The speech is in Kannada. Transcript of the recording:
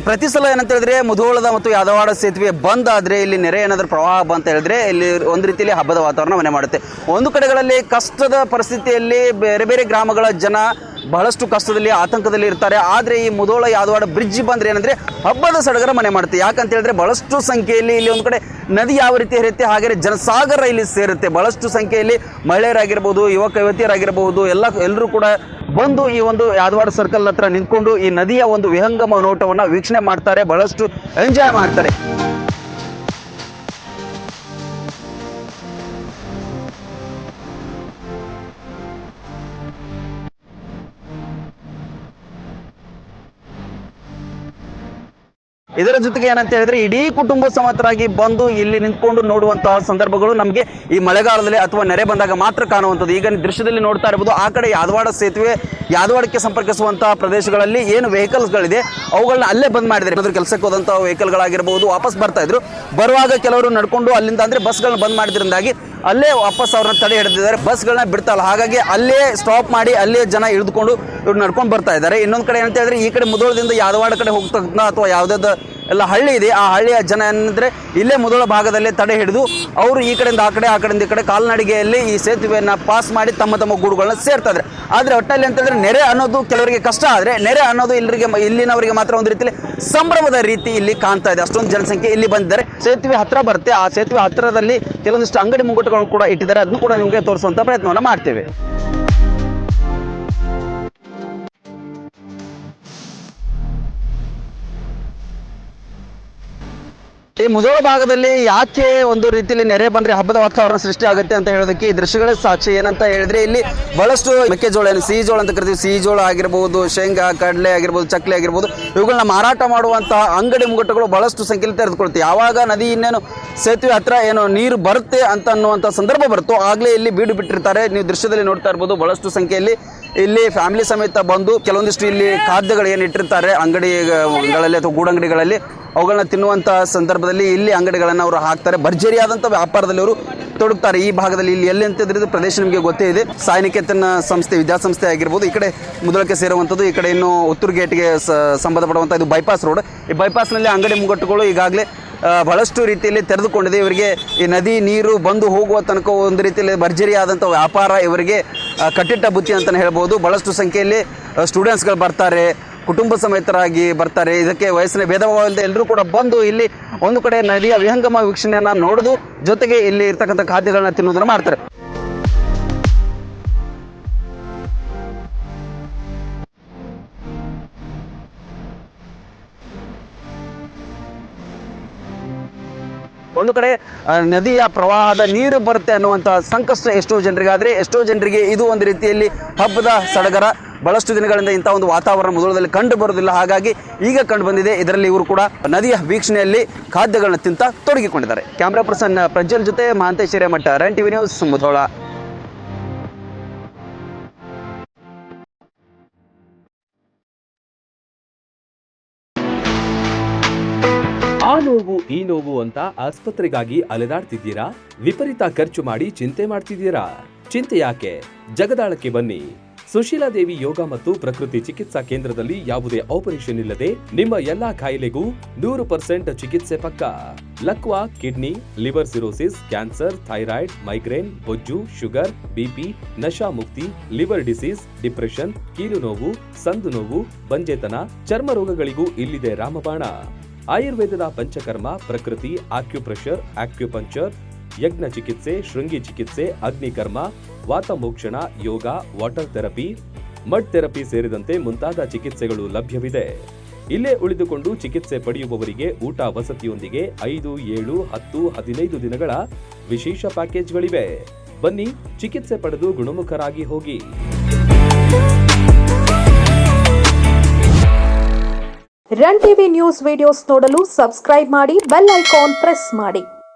ಪ್ರತಿ ಸಲ ಏನಂತ ಹೇಳಿದ್ರೆ ಮುಧೋಳದ ಮತ್ತು ಯಾದವಾಡ ಸೇತುವೆ ಬಂದ್ ಆದರೆ ಇಲ್ಲಿ ನೆರೆ ಏನಾದರೂ ಪ್ರವಾಹ ಅಂತ ಹೇಳಿದ್ರೆ ಇಲ್ಲಿ ಒಂದು ರೀತಿಯಲ್ಲಿ ಹಬ್ಬದ ವಾತಾವರಣ ಮನೆ ಮಾಡುತ್ತೆ. ಒಂದು ಕಡೆಗಳಲ್ಲಿ ಕಷ್ಟದ ಪರಿಸ್ಥಿತಿಯಲ್ಲಿ ಬೇರೆ ಬೇರೆ ಗ್ರಾಮಗಳ ಜನ ಬಹಳಷ್ಟು ಕಷ್ಟದಲ್ಲಿ ಆತಂಕದಲ್ಲಿ ಇರ್ತಾರೆ. ಆದರೆ ಈ ಮುಧೋಳ ಯಾದವಾಡ ಬ್ರಿಡ್ಜ್ ಬಂದರೆ ಏನಂದರೆ ಹಬ್ಬದ ಸಡಗರ ಮನೆ ಮಾಡುತ್ತೆ. ಯಾಕಂತ ಹೇಳಿದ್ರೆ ಬಹಳಷ್ಟು ಸಂಖ್ಯೆಯಲ್ಲಿ ಇಲ್ಲಿ ಒಂದು ಕಡೆ ನದಿ ಯಾವ ರೀತಿ ಹರಿಯುತ್ತೆ ಹಾಗೆ ಜನಸಾಗರ ಇಲ್ಲಿ ಸೇರುತ್ತೆ. ಬಹಳಷ್ಟು ಸಂಖ್ಯೆಯಲ್ಲಿ ಮಹಿಳೆಯರಾಗಿರ್ಬೋದು, ಯುವಕ ಯುವತಿಯರಾಗಿರಬಹುದು, ಎಲ್ಲರೂ ಕೂಡ ಬಂದು ಈ ಒಂದು ಯಾದವಾಡ ಸರ್ಕಲ್ ಹತ್ರ ನಿಂತ್ಕೊಂಡು ಈ ನದಿಯ ಒಂದು ವಿಹಂಗಮ ನೋಟವನ್ನು ವೀಕ್ಷಣೆ ಮಾಡ್ತಾರೆ, ಬಹಳಷ್ಟು ಎಂಜಾಯ್ ಮಾಡ್ತಾರೆ. ಇದರ ಜೊತೆಗೆ ಏನಂತ ಹೇಳಿದ್ರೆ ಇಡೀ ಕುಟುಂಬ ಸಮೇತರಾಗಿ ಬಂದು ಇಲ್ಲಿ ನಿಂತ್ಕೊಂಡು ನೋಡುವಂತಹ ಸಂದರ್ಭಗಳು ನಮಗೆ ಈ ಮಳೆಗಾಲದಲ್ಲಿ ಅಥವಾ ನೆರೆ ಬಂದಾಗ ಮಾತ್ರ ಕಾಣುವಂಥದ್ದು. ಈಗ ದೃಶ್ಯದಲ್ಲಿ ನೋಡ್ತಾ ಇರಬಹುದು, ಆ ಕಡೆ ಯಾದವಾಡ ಸೇತುವೆ ಯಾದವಾಡಕ್ಕೆ ಸಂಪರ್ಕಿಸುವಂತಹ ಪ್ರದೇಶಗಳಲ್ಲಿ ಏನು ವೆಹಿಕಲ್ಸ್ಗಳಿದೆ ಅವುಗಳನ್ನ ಅಲ್ಲೇ ಬಂದ್ ಮಾಡಿದ್ದಾರೆ. ಏನಾದರೂ ಕೆಲಸಕ್ಕೆ ಹೋದಂತಹ ವೆಹಿಕಲ್ಗಳಾಗಿರ್ಬೋದು ವಾಪಸ್ ಬರ್ತಾ ಇದ್ರು, ಬರುವಾಗ ಕೆಲವರು ನಡ್ಕೊಂಡು ಅಲ್ಲಿಂದ ಅಂದ್ರೆ ಬಸ್ಗಳನ್ನ ಬಂದ್ ಮಾಡಿದ್ರಿಂದಾಗಿ ಅಲ್ಲೇ ವಾಪಸ್ ಅವ್ರನ್ನ ತಡೆ ಹಿಡಿದಿದ್ದಾರೆ, ಬಸ್ಗಳನ್ನ ಬಿಡ್ತಾ ಇಲ್ಲ. ಹಾಗಾಗಿ ಅಲ್ಲೇ ಸ್ಟಾಪ್ ಮಾಡಿ ಅಲ್ಲೇ ಜನ ಇಳಿದುಕೊಂಡು ಇವ್ರು ನಡ್ಕೊಂಡು ಬರ್ತಾ ಇದ್ದಾರೆ. ಇನ್ನೊಂದು ಕಡೆ ಏನಂತ ಹೇಳಿದ್ರೆ ಈ ಕಡೆ ಮುಧೋಳದಿಂದ ಯಾದವಾಡ ಕಡೆ ಹೋಗ್ತಕ್ಕಂಥ ಅಥವಾ ಯಾವುದಾದ ಎಲ್ಲ ಹಳ್ಳಿ ಇದೆ, ಆ ಹಳ್ಳಿಯ ಜನ ಏನಂದ್ರೆ ಇಲ್ಲೇ ಮುಧೋಳ ಭಾಗದಲ್ಲೇ ತಡೆ ಹಿಡಿದು ಅವರು ಈ ಕಡೆಯಿಂದ ಆ ಕಡೆಯಿಂದ ಈ ಕಡೆ ಕಾಲ್ನಡಿಗೆಯಲ್ಲಿ ಈ ಸೇತುವೆಯನ್ನು ಪಾಸ್ ಮಾಡಿ ತಮ್ಮ ತಮ್ಮ ಗೂಡುಗಳನ್ನ ಸೇರ್ತಾ ಇದ್ದಾರೆ. ಆದರೆ ಒಟ್ಟಲ್ಲಿ ಅಂತಂದ್ರೆ ನೆರೆ ಅನ್ನೋದು ಕೆಲವರಿಗೆ ಕಷ್ಟ, ಆದರೆ ನೆರೆ ಅನ್ನೋದು ಇಲ್ಲಿನವರಿಗೆ ಮಾತ್ರ ಒಂದು ರೀತಿಯಲ್ಲಿ ಸಂಭ್ರಮದ ರೀತಿ ಇಲ್ಲಿ ಕಾಣ್ತಾ ಇದೆ. ಅಷ್ಟೊಂದು ಜನಸಂಖ್ಯೆ ಇಲ್ಲಿ ಬಂದಿದ್ದಾರೆ. ಸೇತುವೆ ಹತ್ರ ಬರುತ್ತೆ, ಆ ಸೇತುವೆ ಹತ್ತಿರದಲ್ಲಿ ಕೆಲವೊಂದಿಷ್ಟು ಅಂಗಡಿ ಮುಂಗಟ್ಟುಗಳನ್ನು ಕೂಡ ಇಟ್ಟಿದ್ದಾರೆ. ಅದನ್ನು ಕೂಡ ನಿಮಗೆ ತೋರಿಸುವಂತ ಪ್ರಯತ್ನವನ್ನು ಮಾಡ್ತೇವೆ. ಈ ಮುಧೋಳ ಭಾಗದಲ್ಲಿ ಯಾಕೆ ಒಂದು ರೀತಿಯಲ್ಲಿ ನೆರೆ ಬಂದ್ರೆ ಹಬ್ಬದ ವಾತಾವರಣ ಸೃಷ್ಟಿ ಆಗುತ್ತೆ ಅಂತ ಹೇಳೋದಕ್ಕೆ ಈ ದೃಶ್ಯಗಳ ಸಾಕ್ಷಿ. ಏನಂತ ಹೇಳಿದ್ರೆ ಇಲ್ಲಿ ಬಹಳಷ್ಟು ಮೆಕ್ಕೆಜೋಳ, ಸಿಹಿ ಜೋಳ ಅಂತ ಕರಿತೀವಿ, ಸಿಹಿ ಜೋಳ ಆಗಿರ್ಬೋದು, ಶೇಂಗಾ, ಕಡಲೆ ಆಗಿರ್ಬೋದು, ಚಕ್ಲಿ ಆಗಿರ್ಬೋದು, ಇವುಗಳನ್ನ ಮಾರಾಟ ಮಾಡುವಂತಹ ಅಂಗಡಿ ಮುಂಗಟ್ಟುಗಳು ಬಹಳಷ್ಟು ಸಂಖ್ಯೆಯಲ್ಲಿ ತೆರೆದುಕೊಳ್ತೀವಿ. ಯಾವಾಗ ನದಿ ಇನ್ನೇನು ಸೇತುವೆ ಹತ್ರ ಏನು ನೀರು ಬರುತ್ತೆ ಅಂತ ಅನ್ನುವಂಥ ಸಂದರ್ಭ ಬರುತ್ತೋ ಆಗಲೇ ಇಲ್ಲಿ ಬೀಡು ಬಿಟ್ಟಿರ್ತಾರೆ. ನೀವು ದೃಶ್ಯದಲ್ಲಿ ನೋಡ್ತಾ ಇರ್ಬೋದು, ಬಹಳಷ್ಟು ಸಂಖ್ಯೆಯಲ್ಲಿ ಇಲ್ಲಿ ಫ್ಯಾಮಿಲಿ ಸಮೇತ ಬಂದು ಕೆಲವೊಂದಿಷ್ಟು ಇಲ್ಲಿ ಖಾದ್ಯಗಳು ಏನು ಇಟ್ಟಿರ್ತಾರೆ ಅಂಗಡಿಗಳಲ್ಲಿ ಅಥವಾ ಗೂಡಂಗಡಿಗಳಲ್ಲಿ ಅವುಗಳನ್ನ ತಿನ್ನುವಂಥ ಸಂದರ್ಭದಲ್ಲಿ ಇಲ್ಲಿ ಅಂಗಡಿಗಳನ್ನು ಅವರು ಹಾಕ್ತಾರೆ. ಭರ್ಜರಿಯಾದಂಥ ವ್ಯಾಪಾರದಲ್ಲಿ ಅವರು ತೊಡಗ್ತಾರೆ. ಈ ಭಾಗದಲ್ಲಿ ಇಲ್ಲಿ ಎಲ್ಲಿ ಅಂತ ಪ್ರದೇಶ ನಿಮಗೆ ಗೊತ್ತೇ ಇದೆ. ಸಾಯಿನಿಕೇತನ ಸಂಸ್ಥೆ, ವಿದ್ಯಾಸಂಸ್ಥೆ ಆಗಿರ್ಬೋದು, ಈ ಕಡೆ ಮುಧೋಳಕ್ಕೆ ಸೇರುವಂಥದ್ದು, ಈ ಕಡೆ ಇನ್ನು ಉತ್ತೂರು ಗೇಟ್ಗೆ ಸಂಬಂಧಪಡುವಂಥ ಇದು ಬೈಪಾಸ್ ರೋಡ್. ಈ ಬೈಪಾಸ್ನಲ್ಲಿ ಅಂಗಡಿ ಮುಂಗಟ್ಟುಗಳು ಈಗಾಗಲೇ ಬಹಳಷ್ಟು ರೀತಿಯಲ್ಲಿ ತೆರೆದುಕೊಂಡಿದೆ. ಇವರಿಗೆ ಈ ನದಿ ನೀರು ಬಂದು ಹೋಗುವ ತನಕ ಒಂದು ರೀತಿಯಲ್ಲಿ ಭರ್ಜರಿಯಾದಂಥ ವ್ಯಾಪಾರ ಇವರಿಗೆ ಕಟ್ಟಿಟ್ಟ ಬುತ್ತಿ ಅಂತಲೇ ಹೇಳ್ಬೋದು. ಬಹಳಷ್ಟು ಸಂಖ್ಯೆಯಲ್ಲಿ ಸ್ಟೂಡೆಂಟ್ಸ್ಗಳು ಬರ್ತಾರೆ, ಕುಟುಂಬ ಸಮೇತರಾಗಿ ಬರ್ತಾರೆ. ಇದಕ್ಕೆ ವಯಸ್ಸಿನ ಭೇದಭಾವ ಇಲ್ಲದೆ ಎಲ್ಲರೂ ಕೂಡ ಬಂದು ಇಲ್ಲಿ ಒಂದು ಕಡೆ ನದಿಯ ವಿಹಂಗಮ ವೀಕ್ಷಣೆಯನ್ನು ನೋಡೋದು ಜೊತೆಗೆ ಇಲ್ಲಿ ಇರ್ತಕ್ಕಂಥ ಖಾದ್ಯಗಳನ್ನ ತಿನ್ನೋದನ್ನು ಮಾಡ್ತಾರೆ. ಒಂದು ಕಡೆ ನದಿಯ ಪ್ರವಾಹದ ನೀರು ಬರುತ್ತೆ ಅನ್ನುವಂಥ ಸಂಕಷ್ಟ ಎಷ್ಟೋ ಜನರಿಗಾದರೆ, ಎಷ್ಟೋ ಜನರಿಗೆ ಇದು ಒಂದು ರೀತಿಯಲ್ಲಿ ಹಬ್ಬದ ಸಡಗರ. ಬಹಳಷ್ಟು ದಿನಗಳಿಂದ ಇಂಥ ಒಂದು ವಾತಾವರಣ ಮುಧೋಳದಲ್ಲಿ ಕಂಡು ಬರೋದಿಲ್ಲ, ಹಾಗಾಗಿ ಈಗ ಕಂಡು ಬಂದಿದೆ. ಇದರಲ್ಲಿ ಇವರು ಕೂಡ ನದಿಯ ವೀಕ್ಷಣೆಯಲ್ಲಿ ಖಾದ್ಯಗಳನ್ನ ತಿಂತ ತೊಡಗಿಕೊಂಡಿದ್ದಾರೆ. ಕ್ಯಾಮ್ರಾ ಪರ್ಸನ್ ಪ್ರಜ್ವಲ್ ಜೊತೆ Mahantesh Hiremath, run TV news, Mudhol. ಆ ನೋವು ಈ ನೋವು ಅಂತ ಆಸ್ಪತ್ರೆಗಾಗಿ ಅಲೆದಾಡ್ತಿದ್ದೀರಾ? ವಿಪರೀತ ಖರ್ಚು ಮಾಡಿ ಚಿಂತೆ ಮಾಡ್ತಿದ್ದೀರಾ? ಚಿಂತೆ ಯಾಕೆ? ಜಗದಾಳಕ್ಕೆ ಬನ್ನಿ. ಸುಶೀಲಾ ದೇವಿ ಯೋಗ ಮತ್ತು ಪ್ರಕೃತಿ ಚಿಕಿತ್ಸಾ ಕೇಂದ್ರದಲ್ಲಿ ಯಾವುದೇ ಆಪರೇಷನ್ ಇಲ್ಲದೆ ನಿಮ್ಮ ಎಲ್ಲಾ ಕಾಯಿಲೆಗೂ 100% ಚಿಕಿತ್ಸೆ ಪಕ್ಕ. ಲಕ್ವಾ, kidney, liver cirrhosis, cancer, thyroid, migraine, ಬೊಜ್ಜು, ಶುಗರ್, ಬಿಪಿ, ನಶಾ ಮುಕ್ತಿ, ಲಿವರ್ ಡಿಸೀಸ್, ಡಿಪ್ರೆಷನ್, ಕೀಲು ನೋವು, ಸಂದು ನೋವು, ಬಂಜೆತನ, ಚರ್ಮ ರೋಗಗಳಿಗೂ ಇಲ್ಲಿದೆ ರಾಮಬಾಣ. ಆಯುರ್ವೇದದ ಪಂಚಕರ್ಮ, ಪ್ರಕೃತಿ, ಆಕ್ಯುಪ್ರೆಷರ್, ಆಕ್ಯುಪಂಕ್ಚರ್, ಯಜ್ಞ ಚಿಕಿತ್ಸೆ, ಶೃಂಗಿ ಚಿಕಿತ್ಸೆ, ಅಗ್ನಿಕರ್ಮ, ವಾತಮೋಕ್ಷಣ, ಯೋಗ, ವಾಟರ್ ಥೆರಪಿ, ಮಡ್ ಥೆರಪಿ ಸೇರಿದಂತೆ ಮುಂತಾದ ಚಿಕಿತ್ಸೆಗಳು ಲಭ್ಯವಿದೆ. ಇಲ್ಲೇ ಉಳಿದುಕೊಂಡು ಚಿಕಿತ್ಸೆ ಪಡೆಯುವವರಿಗೆ ಊಟ ವಸತಿಯೊಂದಿಗೆ 5, 7, 10, 15 ದಿನಗಳ ವಿಶೇಷ ಪ್ಯಾಕೇಜ್ಗಳಿವೆ. ಬನ್ನಿ, ಚಿಕಿತ್ಸೆ ಪಡೆದು ಗುಣಮುಖರಾಗಿ ಹೋಗಿ. ರನ್ ಟಿವಿ ನ್ಯೂಸ್ ವಿಡಿಯೋಸ್ ನೋಡಲು ಸಬ್ಸ್ಕ್ರೈಬ್ ಮಾಡಿ, ಬೆಲ್ ಐಕಾನ್ ಪ್ರೆಸ್ ಮಾಡಿ.